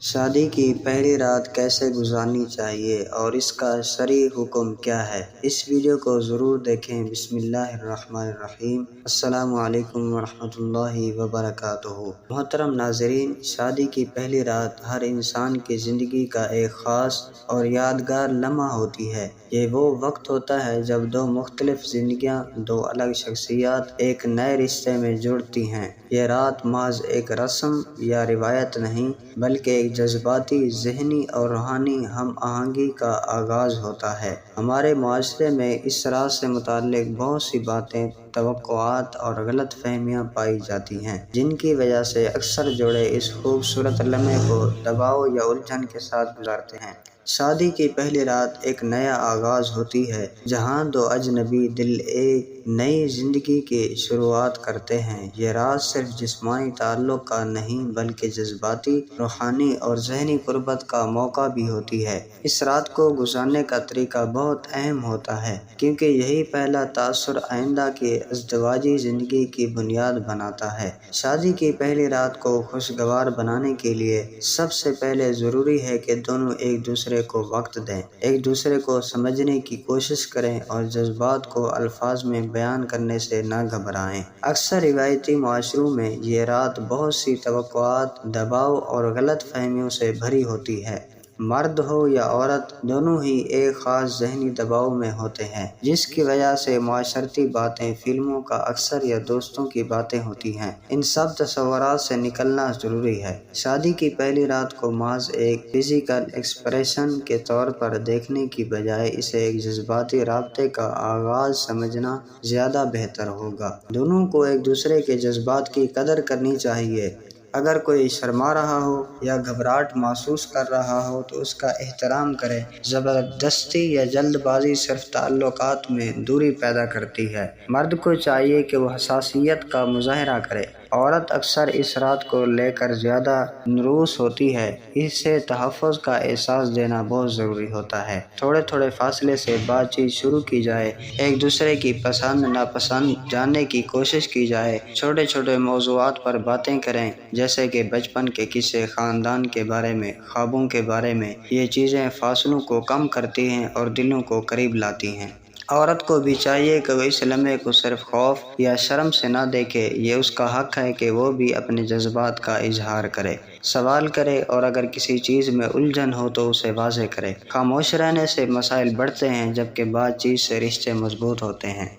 شادی کی پہلی رات کیسے گزارنی چاہیے اور اس کا شرعی حکم کیا ہے؟ اس ویڈیو کو ضرور دیکھیں۔ بسم اللہ الرحمن الرحیم۔ السلام علیکم ورحمۃ اللہ وبرکاتہ۔ محترم ناظرین، شادی کی پہلی رات ہر انسان کی زندگی کا ایک خاص اور یادگار لمحہ ہوتی ہے۔ یہ وہ وقت ہوتا ہے جب دو مختلف زندگیاں، دو الگ شخصیات ایک نئے رشتے میں جڑتی ہیں۔ یہ رات محض ایک رسم یا روایت نہیں، بلکہ ایک جذباتی، ذہنی اور روحانی ہم آہنگی کا آغاز ہوتا ہے۔ ہمارے معاشرے میں اس رات سے متعلق بہت سی باتیں، توقعات اور غلط فہمیاں پائی جاتی ہیں، جن کی وجہ سے اکثر جوڑے اس خوبصورت لمحے کو دباؤ یا الجھن کے ساتھ گزارتے ہیں۔ شادی کی پہلی رات ایک نیا آغاز ہوتی ہے، جہاں دو اجنبی دل ایک نئی زندگی کی شروعات کرتے ہیں۔ یہ رات صرف جسمانی تعلق کا نہیں، بلکہ جذباتی، روحانی اور ذہنی قربت کا موقع بھی ہوتی ہے۔ اس رات کو گزارنے کا طریقہ بہت اہم ہوتا ہے، کیونکہ یہی پہلا تاثر آئندہ کی ازدواجی زندگی کی بنیاد بناتا ہے۔ شادی کی پہلی رات کو خوشگوار بنانے کے لیے سب سے پہلے ضروری ہے کہ دونوں ایک دوسرے کو وقت دیں، ایک دوسرے کو سمجھنے کی کوشش کریں اور جذبات کو الفاظ میں بیان کرنے سے نہ گھبرائیں۔ اکثر روایتی معاشروں میں یہ رات بہت سی توقعات، دباؤ اور غلط فہمیوں سے بھری ہوتی ہے۔ مرد ہو یا عورت، دونوں ہی ایک خاص ذہنی دباؤ میں ہوتے ہیں، جس کی وجہ سے معاشرتی باتیں، فلموں کا اثر یا دوستوں کی باتیں ہوتی ہیں۔ ان سب تصورات سے نکلنا ضروری ہے۔ شادی کی پہلی رات کو محض ایک فزیکل ایکسپریشن کے طور پر دیکھنے کی بجائے اسے ایک جذباتی رابطے کا آغاز سمجھنا زیادہ بہتر ہوگا۔ دونوں کو ایک دوسرے کے جذبات کی قدر کرنی چاہیے۔ اگر کوئی شرما رہا ہو یا گھبراہٹ محسوس کر رہا ہو تو اس کا احترام کریں۔ زبردستی یا جلد بازی صرف تعلقات میں دوری پیدا کرتی ہے۔ مرد کو چاہیے کہ وہ حساسیت کا مظاہرہ کرے۔ عورت اکثر اس رات کو لے کر زیادہ نروس ہوتی ہے۔ اسے تحفظ کا احساس دینا بہت ضروری ہوتا ہے۔ تھوڑے تھوڑے فاصلے سے بات چیت شروع کی جائے، ایک دوسرے کی پسند ناپسند جاننے کی کوشش کی جائے، چھوٹے چھوٹے موضوعات پر باتیں کریں، جیسے کہ بچپن کے قصے، خاندان کے بارے میں، خوابوں کے بارے میں۔ یہ چیزیں فاصلوں کو کم کرتی ہیں اور دلوں کو قریب لاتی ہیں۔ عورت کو بھی چاہیے کہ وہ اس لمحے کو صرف خوف یا شرم سے نہ دیکھے۔ یہ اس کا حق ہے کہ وہ بھی اپنے جذبات کا اظہار کرے، سوال کرے اور اگر کسی چیز میں الجھن ہو تو اسے واضح کرے۔ خاموش رہنے سے مسائل بڑھتے ہیں، جبکہ بات چیت سے رشتے مضبوط ہوتے ہیں۔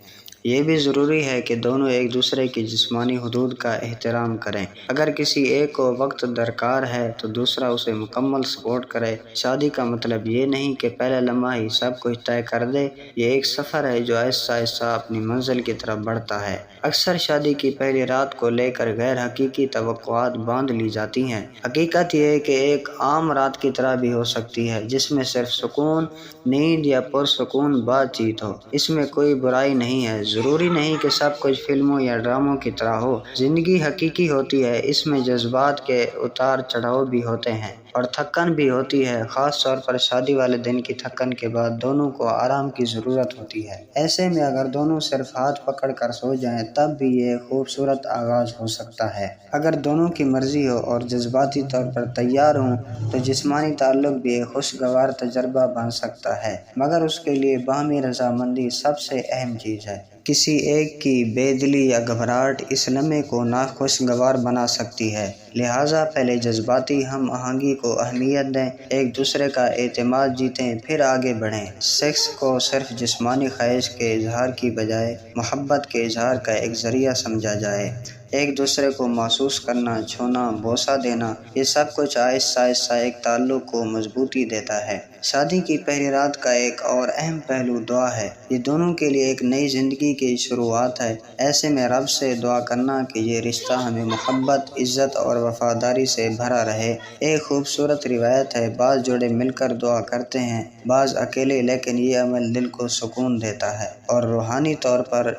یہ بھی ضروری ہے کہ دونوں ایک دوسرے کی جسمانی حدود کا احترام کریں۔ اگر کسی ایک کو وقت درکار ہے تو دوسرا اسے مکمل سپورٹ کرے۔ شادی کا مطلب یہ نہیں کہ پہلا لمحہ ہی سب کچھ طے کر دے۔ یہ ایک سفر ہے جو آہستہ آہستہ اپنی منزل کی طرف بڑھتا ہے۔ اکثر شادی کی پہلی رات کو لے کر غیر حقیقی توقعات باندھ لی جاتی ہیں۔ حقیقت یہ ہے کہ ایک عام رات کی طرح بھی ہو سکتی ہے، جس میں صرف سکون، نیند یا پرسکون بات چیت ہو۔ اس میں کوئی برائی نہیں ہے۔ ضروری نہیں کہ سب کچھ فلموں یا ڈراموں کی طرح ہو۔ زندگی حقیقی ہوتی ہے، اس میں جذبات کے اتار چڑھاؤ بھی ہوتے ہیں اور تھکن بھی ہوتی ہے۔ خاص طور پر شادی والے دن کی تھکن کے بعد دونوں کو آرام کی ضرورت ہوتی ہے۔ ایسے میں اگر دونوں صرف ہاتھ پکڑ کر سو جائیں تب بھی یہ خوبصورت آغاز ہو سکتا ہے۔ اگر دونوں کی مرضی ہو اور جذباتی طور پر تیار ہوں تو جسمانی تعلق بھی ایک خوشگوار تجربہ بن سکتا ہے، مگر اس کے لیے باہمی رضامندی سب سے اہم چیز ہے۔ کسی ایک کی بے دلی یا گھبراہٹ اس لمحے کو ناخوشگوار بنا سکتی ہے، لہٰذا پہلے جذباتی ہم آہنگی کو اہمیت دیں، ایک دوسرے کا اعتماد جیتیں، پھر آگے بڑھیں۔ سیکس کو صرف جسمانی خواہش کے اظہار کی بجائے محبت کے اظہار کا ایک ذریعہ سمجھا جائے۔ ایک دوسرے کو محسوس کرنا، چھونا، بوسہ دینا، یہ سب کچھ آہستہ آہستہ ایک تعلق کو مضبوطی دیتا ہے۔ شادی کی پہلی رات کا ایک اور اہم پہلو دعا ہے۔ یہ دونوں کے لیے ایک نئی زندگی کی شروعات ہے۔ ایسے میں رب سے دعا کرنا کہ یہ رشتہ ہمیں محبت، عزت اور وفاداری سے بھرا رہے۔ ایک خوبصورت روایت ہے، بعض جوڑے مل کر دعا کرتے ہیں، بعض اکیلے، لیکن یہ عمل دل کو سکون دیتا ہے اور روحانی طور پر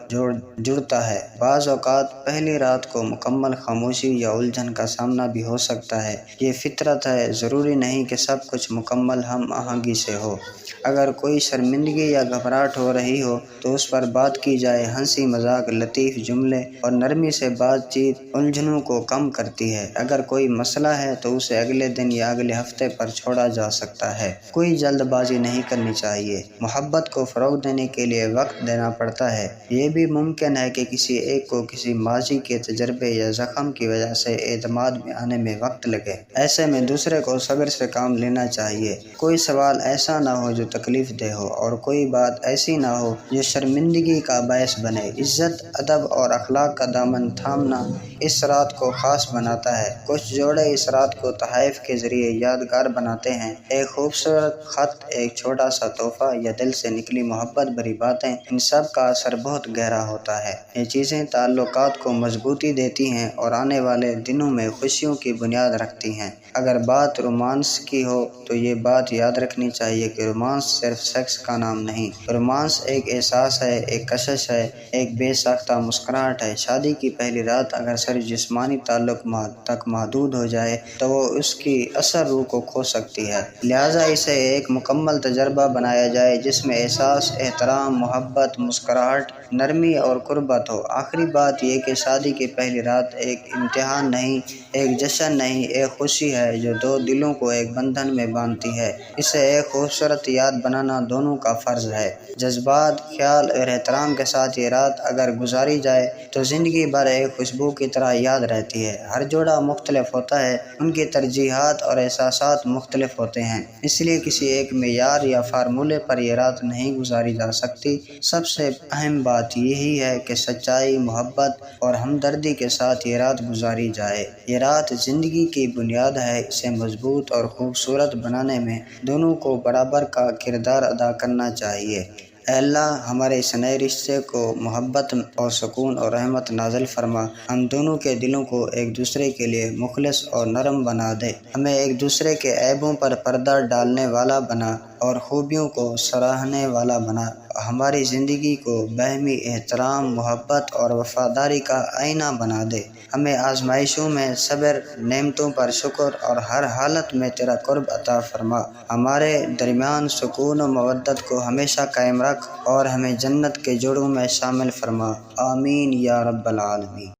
جڑتا ہے۔ بعض اوقات پہلی رات رات کو مکمل خاموشی یا الجھن کا سامنا بھی ہو سکتا ہے۔ یہ فطرت ہے، ضروری نہیں کہ سب کچھ مکمل ہم آہنگی سے ہو۔ اگر کوئی شرمندگی یا گھبراہٹ ہو رہی ہو تو اس پر بات کی جائے۔ ہنسی مذاق، لطیف جملے اور نرمی سے بات چیت الجھنوں کو کم کرتی ہے۔ اگر کوئی مسئلہ ہے تو اسے اگلے دن یا اگلے ہفتے پر چھوڑا جا سکتا ہے۔ کوئی جلد بازی نہیں کرنی چاہیے۔ محبت کو فروغ دینے کے لیے وقت دینا پڑتا ہے۔ یہ بھی ممکن ہے کہ کسی ایک کو کسی ماضی کے تجربے یا زخم کی وجہ سے اعتماد میں آنے میں وقت لگے۔ ایسے میں دوسرے کو صبر سے کام لینا چاہیے۔ کوئی سوال ایسا نہ ہو جو تکلیف دہ ہو اور کوئی بات ایسی نہ ہو جو شرمندگی کا باعث بنے۔ عزت، ادب اور اخلاق کا دامن تھامنا اس رات کو خاص بناتا ہے۔ کچھ جوڑے اس رات کو تحائف کے ذریعے یادگار بناتے ہیں۔ ایک خوبصورت خط، ایک چھوٹا سا تحفہ یا دل سے نکلی محبت بھری باتیں، ان سب کا اثر بہت گہرا ہوتا ہے۔ یہ چیزیں تعلقات کو مضبوطی دیتی ہیں اور آنے والے دنوں میں خوشیوں کی بنیاد رکھتی ہیں۔ اگر بات رومانس کی ہو تو یہ بات یاد رکھنی چاہیے کہ رومانس صرف سیکس کا نام نہیں۔ رومانس ایک احساس ہے، ایک کشش ہے، ایک بے ساختہ مسکراہٹ ہے۔ شادی کی پہلی رات اگر صرف جسمانی تعلق تک محدود ہو جائے تو وہ اس کی اصل روح کو کھو سکتی ہے۔ لہٰذا اسے ایک مکمل تجربہ بنایا جائے جس میں احساس، احترام، محبت، مسکراہٹ، نرمی اور قربت ہو۔ آخری بات یہ کہ شادی کی پہلی رات ایک امتحان نہیں، ایک جشن نہیں، ایک خوشی ہے جو دو دلوں کو ایک بندھن میں باندھتی ہے۔ اسے ایک خوبصورت یاد بنانا دونوں کا فرض ہے۔ جذبات، خیال اور احترام کے ساتھ یہ رات اگر گزاری جائے تو زندگی بھر ایک خوشبو کی طرح یاد رہتی ہے۔ ہر جوڑا مختلف ہوتا ہے، ان کی ترجیحات اور احساسات مختلف ہوتے ہیں، اس لیے کسی ایک معیار یا فارمولے پر یہ رات نہیں گزاری جا سکتی۔ سب سے اہم بات یہی ہے کہ سچائی، محبت اور ہمدردی کے ساتھ یہ رات گزاری جائے۔ یہ رات زندگی کی بنیاد ہے، اسے مضبوط اور خوبصورت بنانے میں دونوں کو برابر کا کردار ادا کرنا چاہیے۔ اے اللہ، ہمارے اس نئے رشتے کو محبت اور سکون اور رحمت نازل فرما۔ ہم دونوں کے دلوں کو ایک دوسرے کے لیے مخلص اور نرم بنا دے۔ ہمیں ایک دوسرے کے عیبوں پر پردہ ڈالنے والا بنا اور خوبیوں کو سراہنے والا بنا۔ ہماری زندگی کو باہمی احترام، محبت اور وفاداری کا آئینہ بنا دے۔ ہمیں آزمائشوں میں صبر، نعمتوں پر شکر اور ہر حالت میں تیرا قرب عطا فرما۔ ہمارے درمیان سکون و مودت کو ہمیشہ قائم رکھ اور ہمیں جنت کے جوڑوں میں شامل فرما۔ آمین یا رب العالمین۔